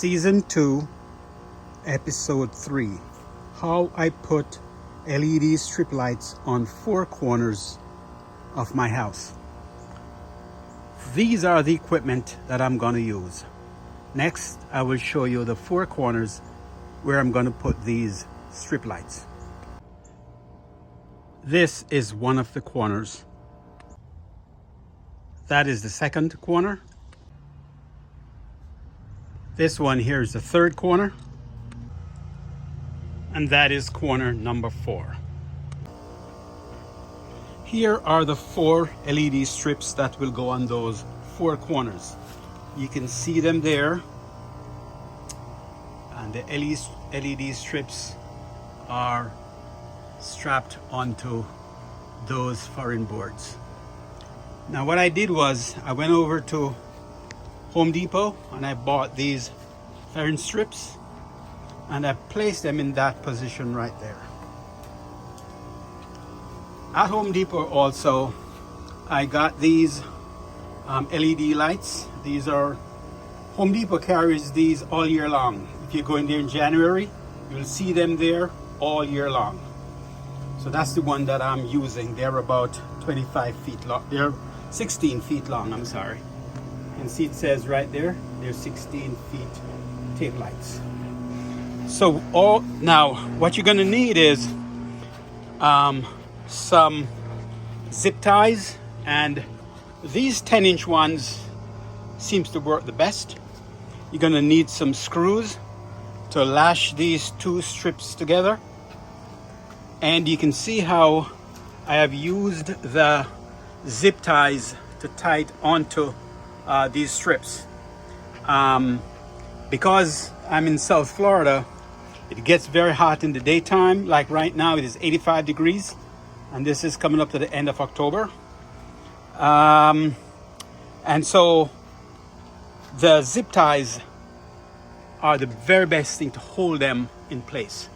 Season 2, Episode 3, how I put LED strip lights on 4 corners of my house. These are the equipment that I'm going to use. Next, I will show you the 4 corners where I'm going to put these strip lights. This is one of the corners. That is the second corner. This one here is the third corner. And that is corner number 4. Here are the 4 LED strips that will go on those 4 corners. You can see them there. And the LED strips are strapped onto those foreign boards. Now what I did was I went over to Home Depot and I bought these foreign strips and I placed them in that position right there. At Home Depot also I got these LED lights. These are Home Depot carries these all year long. If you go in there in January, you'll see them there all year long. So that's the one that I'm using. They're about 25 feet long. They're 16 feet long, I'm sorry. You can see it says right there, they're 16 feet tape lights. So now what you're gonna need is some zip ties, and these 10-inch ones seems to work the best. You're gonna need some screws to lash these 2 strips together. And you can see how I have used the zip ties to tie it onto these strips. Because I'm in South Florida, it gets very hot in the daytime. Like right now it is 85 degrees and this is coming up to the end of October. And so the zip ties are the very best thing to hold them in place.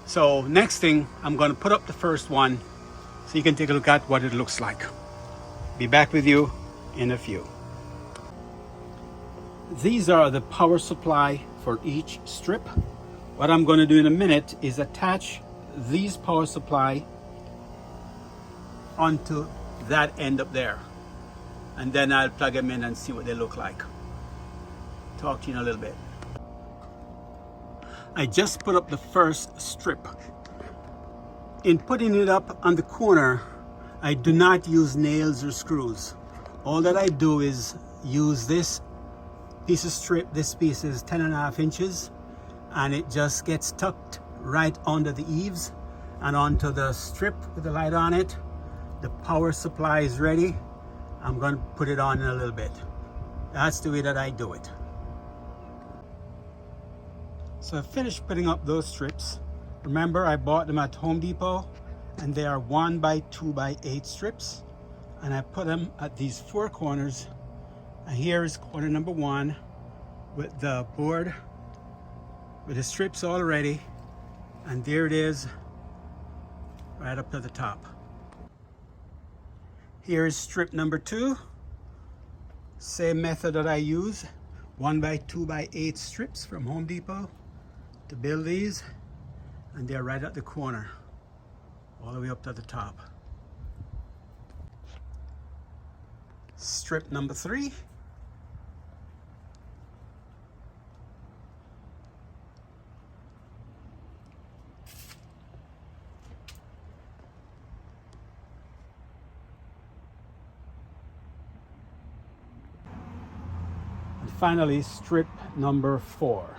So next thing, I'm going to put up the first one so you can take a look at what it looks like. Be back with you in a few. These are the power supply for each strip. What I'm going to do in a minute is attach these power supply onto that end up there. And then I'll plug them in and see what they look like. Talk to you in a little bit. I just put up the first strip. In putting it up on the corner, I do not use nails or screws. All that I do is use this piece of strip. This piece is 10.5 inches and it just gets tucked right under the eaves and onto the strip with the light on it. The power supply is ready. I'm going to put it on in a little bit. That's the way that I do it. So I finished putting up those strips. Remember, I bought them at Home Depot and they are 1 by 2 by 8 strips. And I put them at these 4 corners. And here is corner number 1 with the board, with the strips all ready. And there it is, right up to the top. Here is strip number 2. Same method that I use, 1 by 2 by 8 strips from Home Depot to build these, and they're right at the corner all the way up to the top. Strip number 3. And finally strip number 4.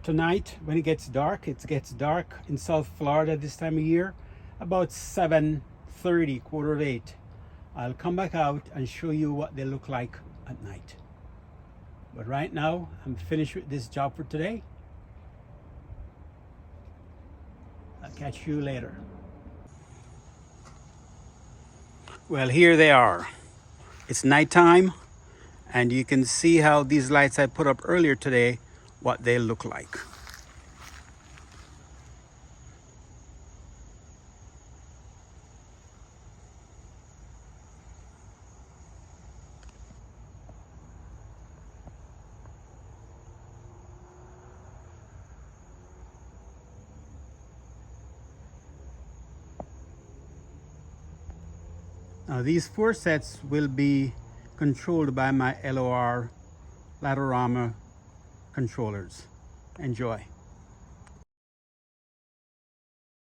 Tonight, when it gets dark in South Florida this time of year, about 7:30, 7:45. I'll come back out and show you what they look like at night. But right now, I'm finished with this job for today. I'll catch you later. Well, here they are. It's nighttime, and you can see how these lights I put up earlier today, what they look like. Now these 4 sets will be controlled by my LOR Latorama controllers. Enjoy.